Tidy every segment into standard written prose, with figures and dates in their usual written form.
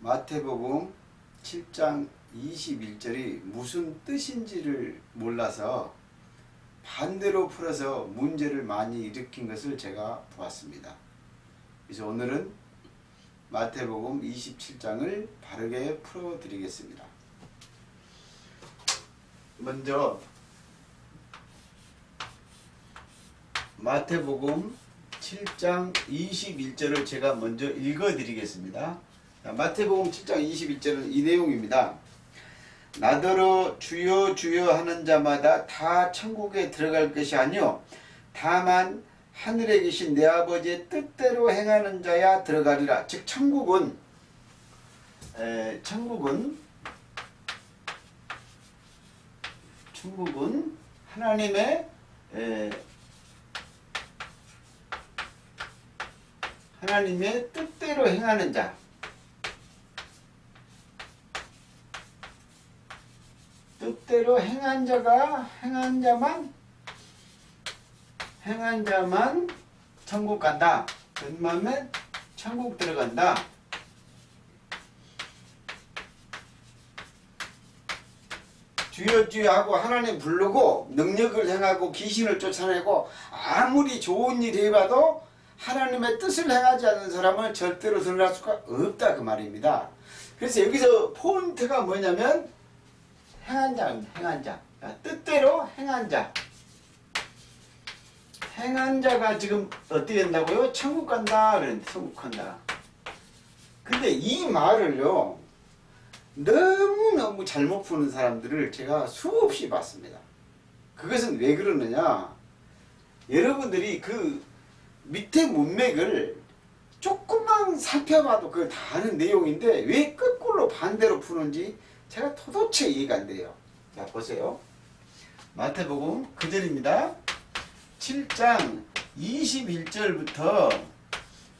마태복음 7장 21절이 무슨 뜻인지를 몰라서 반대로 풀어서 문제를 많이 일으킨 것을 제가 보았습니다. 그래서 오늘은 마태복음 27장을 바르게 풀어드리겠습니다. 먼저 마태복음 7장 21절을 제가 먼저 읽어드리겠습니다. 마태복음 7장 21절은 이 내용입니다. 나더러 주여 주여 하는 자마다 다 천국에 들어갈 것이 아니요 다만 하늘에 계신 내 아버지의 뜻대로 행하는 자야 들어가리라. 즉 천국은 하나님의 뜻대로 행하는 자, 뜻대로 행한 자만 천국 간다. 그만면 천국 들어간다. 주여 주여 하고 하나님 부르고 능력을 행하고 귀신을 쫓아내고 아무리 좋은 일 해봐도 하나님의 뜻을 행하지 않는 사람은 절대로 들어갈 수가 없다 그 말입니다. 그래서 여기서 포인트가 뭐냐면 행한 자, 뜻대로 행한 자. 행한 자가 지금 어떻게 된다고요? 천국 간다. 그랬는데 천국 간다. 근데 이 말을요, 너무너무 잘못 푸는 사람들을 제가 수없이 봤습니다. 그것은 왜 그러느냐? 여러분들이 그 밑에 문맥을 조금만 살펴봐도 그걸 다 아는 내용인데 왜 거꾸로 반대로 푸는지 제가 도대체 이해가 안 돼요. 자, 보세요. 마태복음 그 절입니다. 7장 21절부터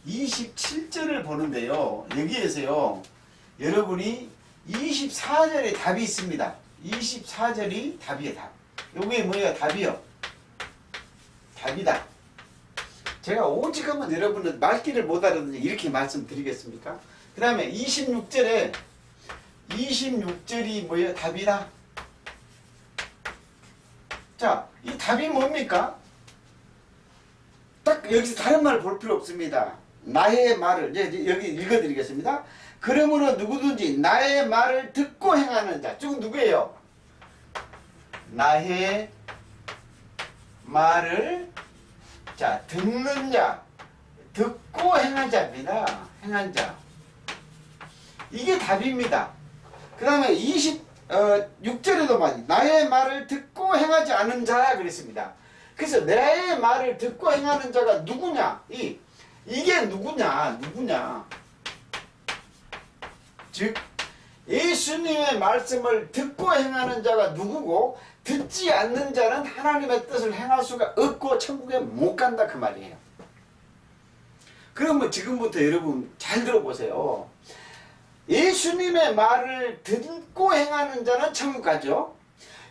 27절을 보는데요. 여기에서요, 여러분이 24절에 답이 있습니다. 24절이 답이에요, 답. 요게 뭐예요? 답이요. 답이다. 제가 오직하면 여러분은 말귀를 못 알아듣는지 이렇게 말씀드리겠습니까? 그 다음에 26절이 뭐예요? 답이다. 자, 이 답이 뭡니까? 딱 여기서 다른 말을 볼 필요 없습니다. 나의 말을 여기 읽어드리겠습니다. 그러므로 누구든지 나의 말을 듣고 행하는 자, 즉 누구예요? 나의 말을 듣는 자, 듣고 행한 자입니다. 행한 자. 이게 답입니다. 그 다음에 26절에도 나의 말을 듣고 행하지 않은 자야 그랬습니다. 그래서 나의 말을 듣고 행하는 자가 누구냐? 이게 누구냐? 즉 예수님의 말씀을 듣고 행하는 자가 누구고 듣지 않는 자는 하나님의 뜻을 행할 수가 없고 천국에 못 간다 그 말이에요. 그러면 지금부터 여러분 잘 들어보세요. 예수님의 말을 듣고 행하는 자는 천국 가죠.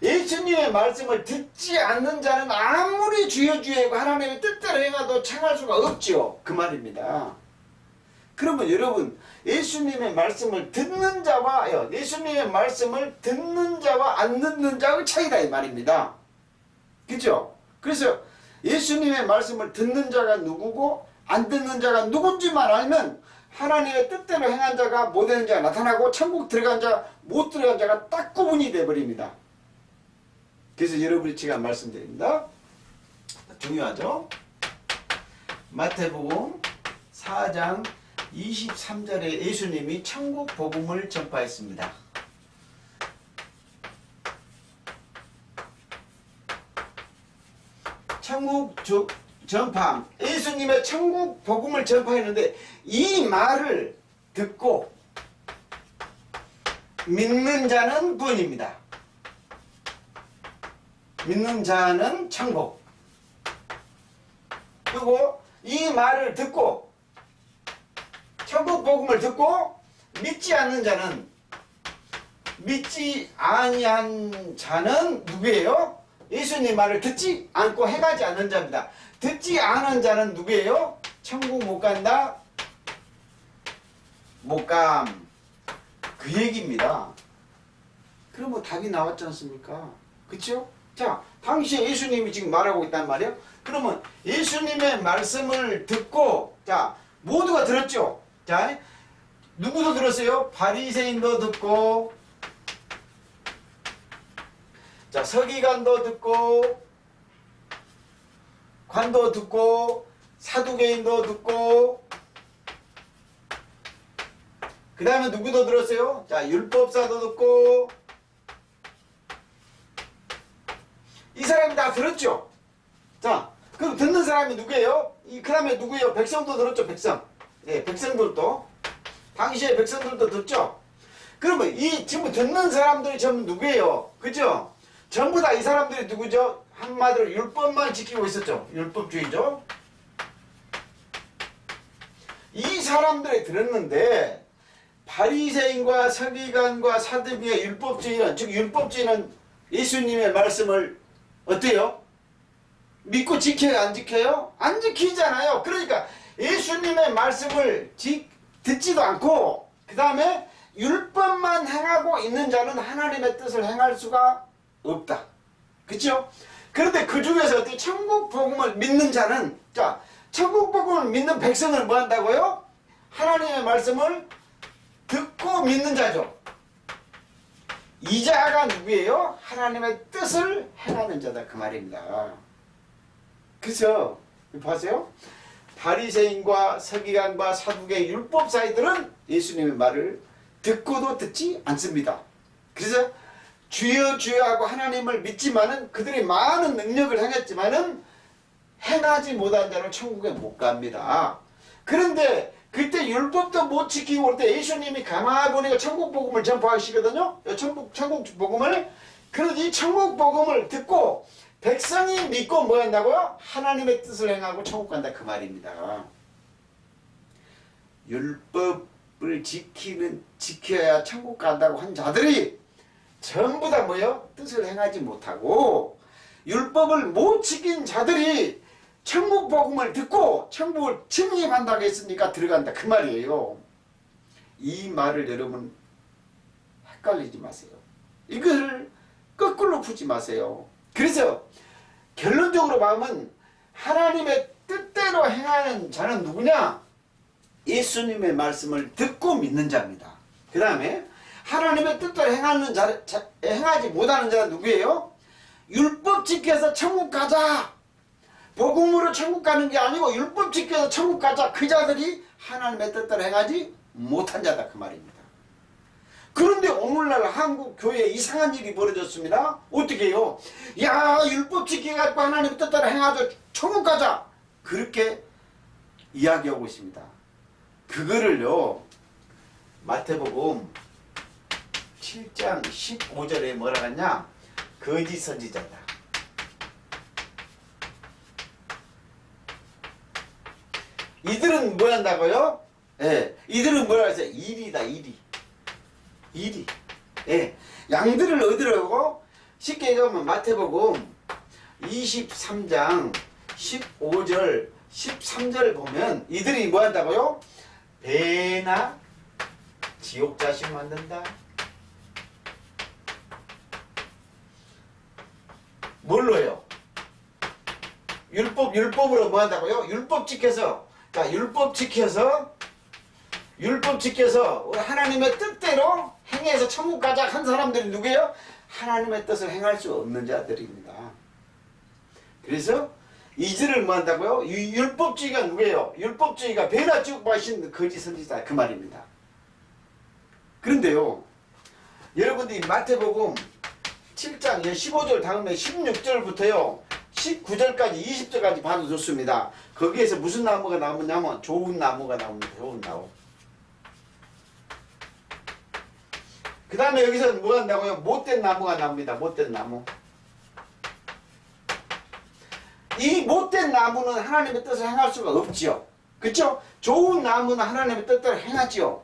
예수님의 말씀을 듣지 않는 자는 아무리 주여 주여 하나님의 뜻대로 행해도 청할 수가 없지요. 그 말입니다. 그러면 여러분 예수님의 말씀을 듣는 자와 안 듣는 자의 차이다 이 말입니다. 그죠? 그래서 예수님의 말씀을 듣는 자가 누구고 안 듣는 자가 누군지만 알면 하나님의 뜻대로 행한 자가 못하는 자가 나타나고 천국 들어간 자 못 들어간 자가 딱 구분이 되어버립니다. 그래서 여러분이 제가 말씀드립니다. 중요하죠? 마태복음 4장 23절에 예수님이 천국 복음을 전파했습니다. 천국 전파, 예수님의 천국 복음을 전파했는데 이 말을 듣고 믿는 자는 구원입니다. 믿는 자는 천국. 그리고 이 말을 듣고 천국 복음을 듣고 믿지 않는 자는 누구예요? 예수님 말을 듣지 않고 행하지 않는 자입니다. 듣지 않은 자는 누구예요? 천국 못 간다? 못 감. 그 얘기입니다. 그러면 답이 나왔지 않습니까? 그쵸? 자, 당시에 예수님이 지금 말하고 있단 말이에요. 그러면 예수님의 말씀을 듣고, 자, 모두가 들었죠? 자, 누구도 들었어요? 바리새인도 듣고, 자, 서기관도 듣고, 관도 듣고, 사두개인도 듣고, 그 다음에 누구도 들었어요? 자, 율법사도 듣고, 이 사람이 다 들었죠? 자, 그럼 듣는 사람이 누구예요? 그 다음에 누구예요? 백성도 들었죠, 백성. 예, 백성들도. 당시에 백성들도 듣죠? 그러면 이 지금 듣는 사람들이 전부 누구예요? 그죠? 전부 다 이 사람들이 누구죠? 한마디로 율법만 지키고 있었죠. 율법주의죠. 이 사람들이 들었는데 바리새인과 서기관과 사두개의 율법주의는, 즉 율법주의는 예수님의 말씀을 어때요? 믿고 지켜요? 안 지켜요? 안 지키잖아요. 그러니까 예수님의 말씀을 듣지도 않고 그 다음에 율법만 행하고 있는 자는 하나님의 뜻을 행할 수가 없다. 그렇죠? 그런데 그 중에서 어떻게 천국 복음을 믿는 자는, 자, 천국 복음을 믿는 백성을 뭐 한다고요? 하나님의 말씀을 듣고 믿는 자죠. 이 자가 누구예요? 하나님의 뜻을 행하는 자다, 그 말입니다. 그죠? 보세요. 바리새인과 서기관과 사두개 율법사이들은 예수님의 말을 듣고도 듣지 않습니다. 그래서 주여 주여 하고 하나님을 믿지만은 그들이 많은 능력을 행했지만은 행하지 못한 자는 천국에 못 갑니다. 그런데 그때 율법도 못 지키고 그럴 때 예수님이 가만히 보니까 천국 복음을 전파하시거든요. 천국 복음을. 그래서 이 천국 복음을 듣고 백성이 믿고 뭐 한다고요? 하나님의 뜻을 행하고 천국 간다, 그 말입니다. 율법을 지켜야 천국 간다고 한 자들이 전부 다 뭐요? 뜻을 행하지 못하고 율법을 못 지킨 자들이 천국 복음을 듣고 천국을 침입한다고 했으니까 들어간다, 그 말이에요. 이 말을 여러분 헷갈리지 마세요. 이걸 거꾸로 풀지 마세요. 그래서 결론적으로 보면 하나님의 뜻대로 행하는 자는 누구냐? 예수님의 말씀을 듣고 믿는 자입니다. 그 다음에 하나님의 뜻대로 행하지 못하는 자는 누구예요? 율법 지켜서 천국 가자, 복음으로 천국 가는 게 아니고 율법 지켜서 천국 가자, 그 자들이 하나님의 뜻대로 행하지 못한 자다, 그 말입니다. 그런데 오늘날 한국 교회에 이상한 일이 벌어졌습니다. 어떻게 해요? 야, 율법 지켜가지고 하나님의 뜻대로 행하자, 천국 가자, 그렇게 이야기하고 있습니다. 그거를요, 마태복음 7장 15절에 뭐라 하냐? 거짓 선지자다. 이들은 뭐 한다고요? 예, 이들은 뭐라 했어요? 일이다, 일이. 예, 양들을 얻으려고 쉽게 얘기하면 마태복음 23장 15절 13절 보면 이들이 뭐 한다고요? 배나 지옥 자식 만든다. 뭘로요? 율법으로 뭐 한다고요? 율법 지켜서 하나님의 뜻대로 행해서 천국 가자 한 사람들이 누구예요? 하나님의 뜻을 행할 수 없는 자들입니다. 그래서 이들을 뭐 한다고요? 율법주의가 누구예요? 율법주의가 배나 지옥 바신 거짓 선지자, 그 말입니다. 그런데요, 여러분들이 마태복음 7장 15절 다음에 16절부터요 19절까지 20절까지 봐도 좋습니다. 거기에서 무슨 나무가 나오냐면 좋은 나무가 나옵니다. 좋은 나무. 그 다음에 여기서 뭐 한다고요? 못된 나무가 나옵니다. 못된 나무. 이 못된 나무는 하나님의 뜻을 행할 수가 없지요. 그렇죠? 좋은 나무는 하나님의 뜻대로 행하지요.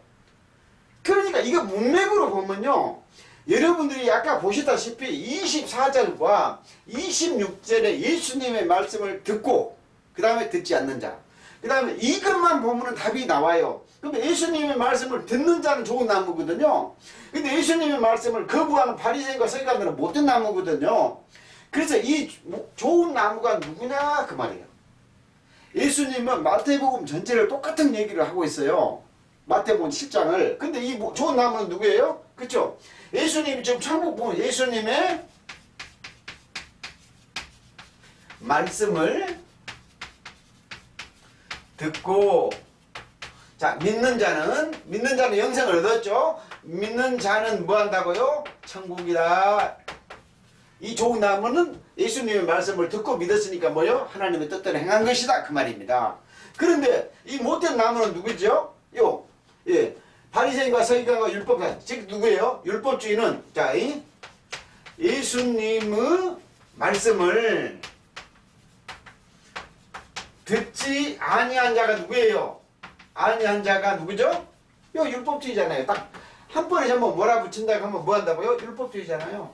그러니까 이거 문맥으로 보면요, 여러분들이 아까 보시다시피 24절과 26절에 예수님의 말씀을 듣고 그 다음에 듣지 않는 자, 그 다음에 이것만 보면 답이 나와요. 그럼 예수님의 말씀을 듣는 자는 좋은 나무거든요. 근데 예수님의 말씀을 거부하는 바리새인과 서기관들은 못된 나무거든요. 그래서 이 좋은 나무가 누구냐 그 말이에요. 예수님은 마태복음 전체를 똑같은 얘기를 하고 있어요. 마태복음 7장을. 근데 이 좋은 나무는 누구예요? 그렇죠? 예수님이 지금 천국 보면 예수님의 말씀을 듣고, 자, 믿는 자는 영생을 얻었죠. 믿는 자는 뭐 한다고요? 천국이다. 이 좋은 나무는 예수님의 말씀을 듣고 믿었으니까 뭐요? 하나님의 뜻대로 행한 것이다 그 말입니다. 그런데 이 못된 나무는 누구죠? 바리새인과 서기관과 율법가, 즉 누구예요? 율법주의는 자, 예수님의 말씀을 듣지 아니한 자가 누구예요? 아니한 자가 누구죠? 요 율법주의잖아요. 딱 한 번에 전부 몰아붙인다고 하면 뭐 한다고요? 율법주의잖아요.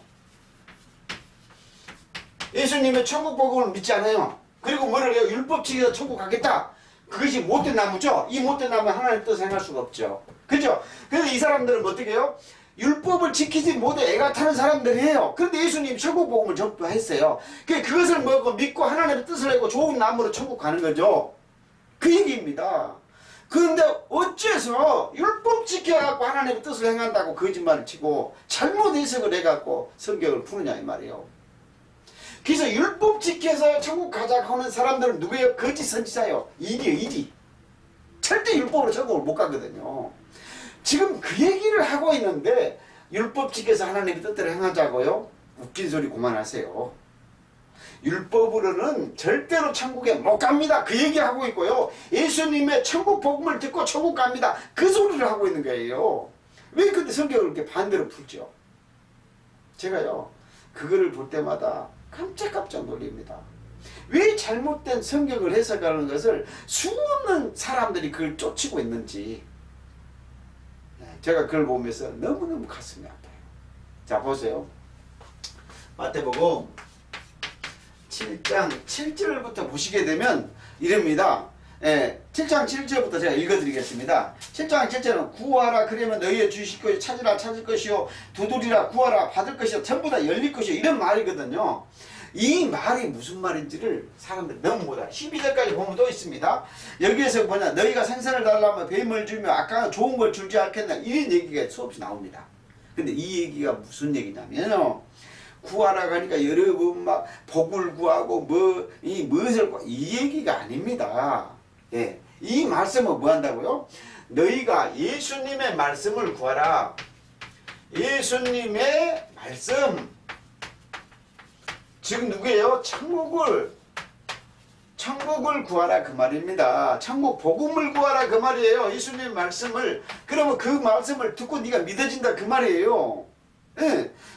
예수님의 천국 복음을 믿지 않아요. 그리고 뭐를 해요? 율법주의에서 천국 가겠다. 그것이 못된 나무죠. 이 못된 나무는 하나님의 뜻을 행할 수가 없죠. 그죠? 그래서 이 사람들은 어떻게 해요? 율법을 지키지 못해 애가 타는 사람들이에요. 그런데 예수님이 천국 복음을 전파했어요. 그것을 믿고 하나님의 뜻을 내고 좋은 나무로 천국 가는 거죠. 그 얘기입니다. 그런데 어째서 율법 지켜갖고 하나님의 뜻을 행한다고 거짓말을 치고 잘못 해석을 해갖고 성경을 푸느냐 이 말이에요. 그래서 율법 지켜서 천국 가자고 하는 사람들은 누구예요? 거짓 선지자예요. 이디. 절대 율법으로 천국을 못 가거든요. 지금 그 얘기를 하고 있는데 율법 지켜서 하나님의 뜻대로 행하자고요? 웃긴 소리 그만하세요. 율법으로는 절대로 천국에 못 갑니다. 그 얘기하고 있고요. 예수님의 천국 복음을 듣고 천국 갑니다. 그 소리를 하고 있는 거예요. 왜 근데 성경을 이렇게 반대로 풀죠? 제가요 그거를 볼 때마다 깜짝깜짝 놀립니다. 왜 잘못된 성경을 해석하는 것을 수없는 사람들이 그걸 쫓고 있는지 제가 그걸 보면서 너무너무 가슴이 아파요. 자 보세요. 마태복음 7장 7절부터 보시게 되면 이럽니다. 7장 7절부터 제가 읽어드리겠습니다. 7장 7절은 구하라 그러면 너희의 주실 것이요 찾으라 찾을 것이요 두드리라 구하라 받을 것이요 전부 다 열릴 것이요 이런 말이거든요. 이 말이 무슨 말인지를 사람들이 너무 못 알아. 12절까지 보면 또 있습니다. 여기에서 뭐냐 너희가 생선을 달라면 뱀을 주며 아까 좋은 걸 줄지 않겠나 이런 얘기가 수없이 나옵니다. 근데 이 얘기가 무슨 얘기냐면요. 구하라 가니까 여러분 막 복을 구하고 무엇을 구하고 이 얘기가 아닙니다. 이 말씀은 뭐 한다고요? 너희가 예수님의 말씀을 구하라. 예수님의 말씀 즉 누구예요? 천국을 구하라 그 말입니다. 천국 복음을 구하라 그 말이에요. 예수님의 말씀을. 그러면 그 말씀을 듣고 네가 믿어진다 그 말이에요.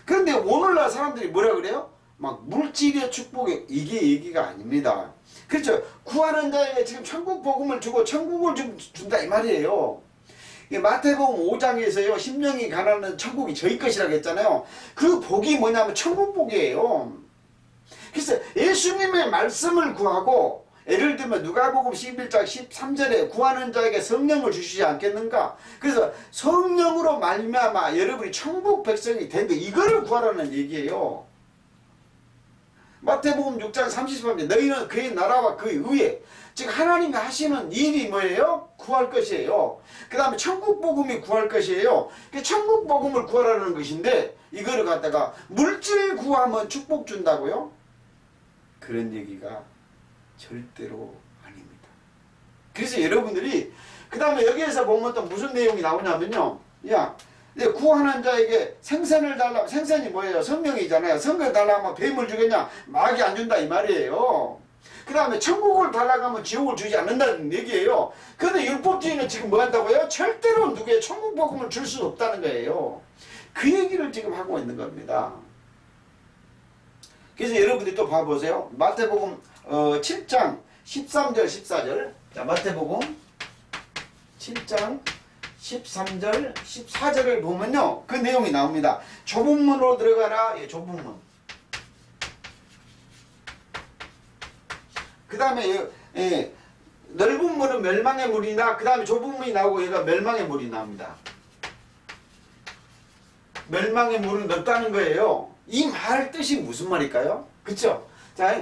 그런데 오늘날 사람들이 뭐라 그래요? 막 물질의 축복이 이게 얘기가 아닙니다. 그렇죠. 구하는 자에게 지금 천국 복음을 주고 천국을 준다 이 말이에요. 마태복음 5장에서요 심령이 가난한 천국이 저희 것이라고 했잖아요. 그 복이 뭐냐면 천국 복이에요. 그래서 예수님의 말씀을 구하고 예를 들면 누가복음 11장 13절에 구하는 자에게 성령을 주시지 않겠는가. 그래서 성령으로 말미암아 여러분이 천국 백성이 된다. 이거를 구하라는 얘기예요. 마태복음 6장 33절 너희는 그의 나라와 그의 의에 즉 하나님이 하시는 일이 뭐예요? 구할 것이에요. 그 다음에 천국 복음이 구할 것이에요. 천국 복음을 구하라는 것인데 이거를 갖다가 물질 구하면 축복 준다고요? 그런 얘기가 절대로 아닙니다. 그래서 여러분들이 그 다음에 여기에서 보면 또 무슨 내용이 나오냐면요. 구하는 자에게 생선을 달라. 생선이 뭐예요? 성령이잖아요. 성령을 달라고 하면 뱀을 주겠냐? 마귀 안 준다 이 말이에요. 그 다음에 천국을 달라고 하면 지옥을 주지 않는다는 얘기예요. 그런데 율법주의는 지금 뭐 한다고요? 절대로 누구의 천국 복음을 줄 수 없다는 거예요. 그 얘기를 지금 하고 있는 겁니다. 그래서 여러분들이 또 봐보세요. 마태복음 7장 13절 14절. 자, 마태복음 7장 13절 14절을 보면요 그 내용이 나옵니다. 좁은 문으로 들어가라. 좁은 문. 그 다음에 넓은 물은 멸망의 물이나 그 다음에 좁은 물이 나오고 얘가 멸망의 물이 나옵니다. 멸망의 물은 넓다는 거예요. 이 말 뜻이 무슨 말일까요? 그쵸? 자,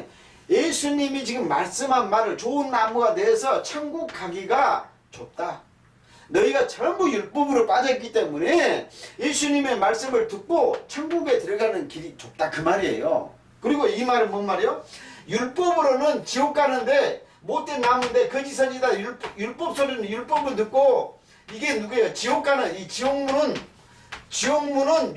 예수님이 지금 말씀한 말을 좋은 나무가 되어서 천국 가기가 좁다. 너희가 전부 율법으로 빠졌기 때문에 예수님의 말씀을 듣고 천국에 들어가는 길이 좁다 그 말이에요. 그리고 이 말은 뭔 말이에요? 율법으로는 지옥 가는데 못된 나무인데 거짓선이다. 율법 소리는 율법을 듣고 이게 누구예요? 지옥 가는 이 지옥문은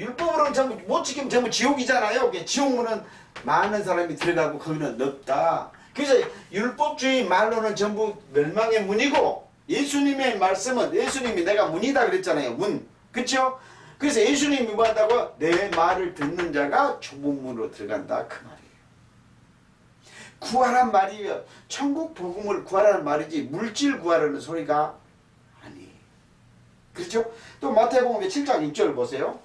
율법으로는 전부 못 지키면 전부 지옥이잖아요. 지옥문은 많은 사람이 들어가고 거기는 넓다. 그래서 율법주의 말로는 전부 멸망의 문이고 예수님의 말씀은 예수님이 내가 문이다 그랬잖아요. 문. 그쵸? 그래서 예수님이 뭐 한다고? 내 말을 듣는 자가 좁은 문으로 들어간다. 그 말이에요. 구하란 말이에요. 천국 복음을 구하라는 말이지 물질 구하라는 소리가 아니에요. 그렇죠? 또 마태복음 7장 6절 보세요.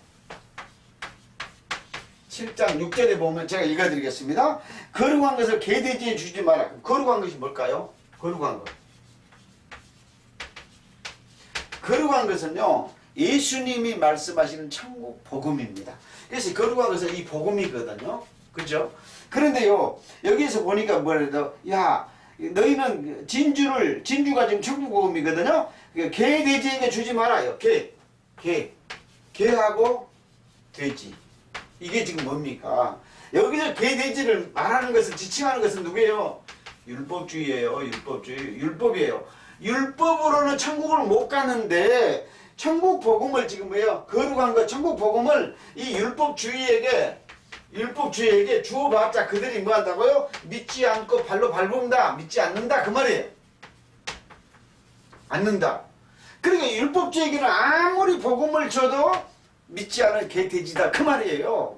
7장 6절에 보면 제가 읽어드리겠습니다. 거룩한 것을 개돼지에 주지 마라. 거룩한 것이 뭘까요? 거룩한 것. 거룩한 것은요. 예수님이 말씀하시는 천국 복음입니다. 그래서 거룩한 것은 이 복음이거든요. 그죠? 그런데요. 여기에서 보니까 뭐래도 야 너희는 진주가 지금 천국 복음이거든요. 개 돼지에게 주지 말아요. 개하고 돼지. 이게 지금 뭡니까? 여기서 개 돼지를 말하는 것은 지칭하는 것은 누구예요? 율법주의예요. 율법이에요. 율법으로는 천국을 못 가는데 천국 복음을 지금 뭐예요? 거룩한 것 천국 복음을 이 율법주의에게 주어봤자 그들이 뭐 한다고요? 믿지 않고 발로 밟는다. 믿지 않는다. 그 말이에요. 않는다. 그러니까 율법주의에게는 아무리 복음을 줘도 믿지 않은 개돼지다. 그 말이에요.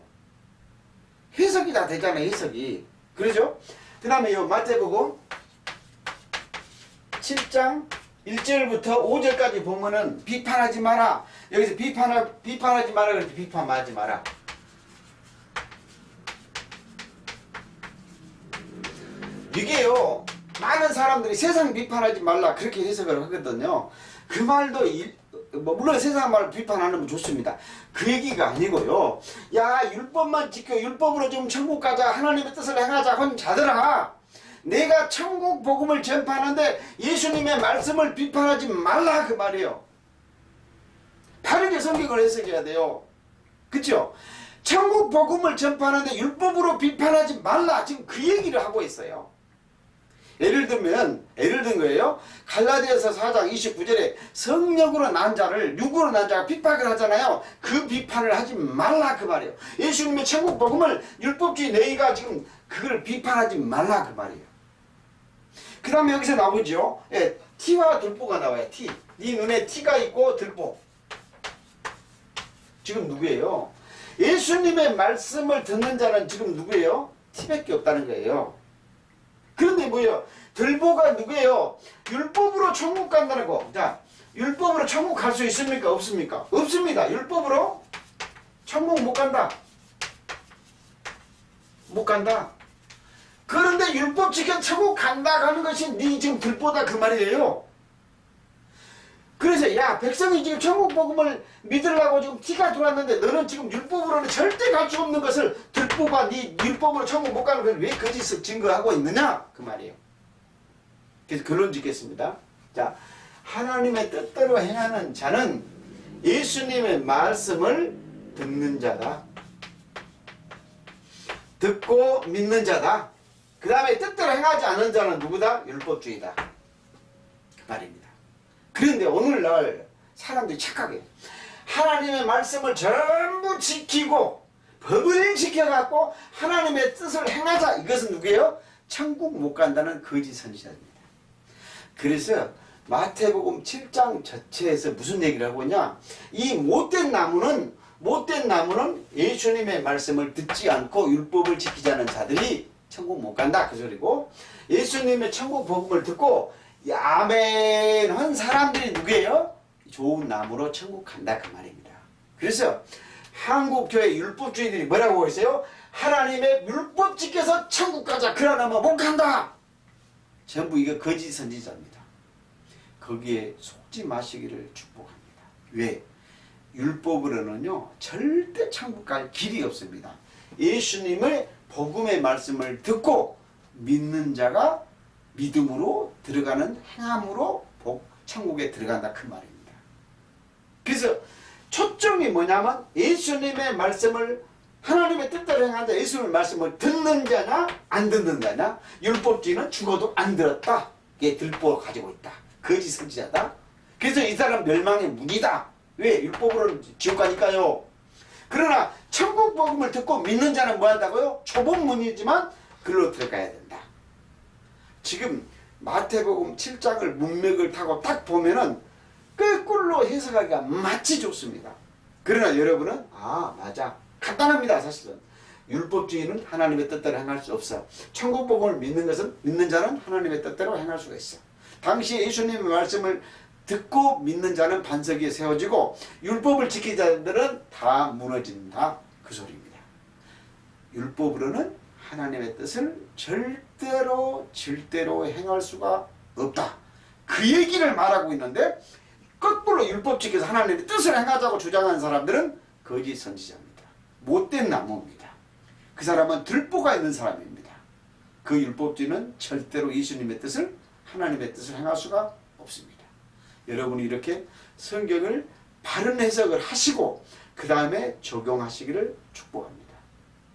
해석이 다 되잖아요. 해석이. 그러죠? 그 다음에 요 마태복음 7장 1절부터 5절까지 보면은 비판하지 마라. 여기서 비판하지 마라. 그런데 비판하지 마라. 이게요. 많은 사람들이 세상 비판하지 말라 그렇게 해석을 하거든요. 그 말도 물론 세상 말을 비판하는 건 좋습니다. 그 얘기가 아니고요. 야 율법만 지켜 율법으로 좀 천국 가자 하나님의 뜻을 행하자 한 자들아 내가 천국 복음을 전파하는데 예수님의 말씀을 비판하지 말라 그 말이에요. 바르게 성경을 해석해야 돼요. 그쵸? 천국 복음을 전파하는데 율법으로 비판하지 말라 지금 그 얘기를 하고 있어요. 예를 든 거예요. 갈라디아서 4장 29절에 성령으로 난 자를 육으로 난 자가 핍박을 하잖아요. 그 비판을 하지 말라 그 말이에요. 예수님의 천국 복음을 율법주의 너희가 지금 그걸 비판하지 말라 그 말이에요. 그 다음에 여기서 나오죠. 예, 티와 들보가 나와요. 티. 네 눈에 티가 있고 들보. 지금 누구예요? 예수님의 말씀을 듣는 자는 지금 누구예요? 티밖에 없다는 거예요. 그런데 뭐예요? 들보가 누구예요? 율법으로 천국 간다는 거. 자, 율법으로 천국 갈 수 있습니까? 없습니까? 없습니다. 율법으로 천국 못 간다. 못 간다. 그런데 율법 지켜 천국 간다 가는 것이 네 지금 들보다 그 말이에요. 그래서 야 백성이 지금 천국 복음을 믿으려고 지금 티가 들어왔는데 너는 지금 율법으로는 절대 갈 수 없는 것을 들보가 네 율법으로 천국 못 가는 걸 왜 거짓을 증거하고 있느냐 그 말이에요. 그래서 결론 짓겠습니다. 자, 하나님의 뜻대로 행하는 자는 예수님의 말씀을 듣는 자다. 듣고 믿는 자다. 그 다음에 뜻대로 행하지 않는 자는 누구다? 율법주의다. 그 말입니다. 그런데 오늘날 사람들이 착하게 하나님의 말씀을 전부 지키고 법을 지켜갖고 하나님의 뜻을 행하자. 이것은 누구예요? 천국 못 간다는 거짓 선지자입니다. 그래서 마태복음 7장 자체에서 무슨 얘기를 하고 있냐? 이 못된 나무는 예수님의 말씀을 듣지 않고 율법을 지키지 않은 자들이 천국 못 간다 그 소리고, 예수님의 천국 복음을 듣고 아멘 한 사람들이 누구예요? 좋은 나무로 천국 간다 그 말입니다. 그래서 한국교회 율법주의들이 뭐라고 하고 있어요? 하나님의 율법 지켜서 천국 가자 그러나 못 간다. 전부 이거 거짓 선지자입니다. 거기에 속지 마시기를 축복합니다. 왜? 율법으로는요 절대 천국 갈 길이 없습니다. 예수님의 복음의 말씀을 듣고 믿는 자가 믿음으로 들어가는 행함으로 천국에 들어간다 그 말입니다. 그래서 초점이 뭐냐면 예수님의 말씀을 하나님의 뜻대로 행한다. 예수님의 말씀을 듣는 자냐 안 듣는 자냐. 율법주의는 죽어도 안 들었다. 이게 들보 가지고 있다. 거짓 선지자다. 그래서 이 사람 멸망의 문이다. 왜? 율법으로는 지옥 가니까요. 그러나 천국 복음을 듣고 믿는 자는 뭐 한다고요? 좁은 문이지만 글로 들어가야 된다. 지금 마태복음 7장을 문맥을 타고 딱 보면은 거꾸로 해석하기가 마치 좋습니다. 그러나 여러분은 맞아. 간단합니다. 사실은. 율법주의는 하나님의 뜻대로 행할 수 없어. 천국 복음을 믿는 자는 하나님의 뜻대로 행할 수가 있어. 당시 예수님의 말씀을 듣고 믿는 자는 반석 위에 세워지고 율법을 지키는 자들은 다 무너진다. 그 소리입니다. 율법으로는 하나님의 뜻을 절대로 행할 수가 없다. 그 얘기를 말하고 있는데 거꾸로 율법 지켜서 하나님의 뜻을 행하자고 주장하는 사람들은 거짓 선지자입니다. 못된 나무입니다. 그 사람은 들보가 있는 사람입니다. 그 율법주의는 절대로 예수님의 뜻을 하나님의 뜻을 행할 수가 없습니다. 여러분이 이렇게 성경을 바른 해석을 하시고 그 다음에 적용하시기를 축복합니다.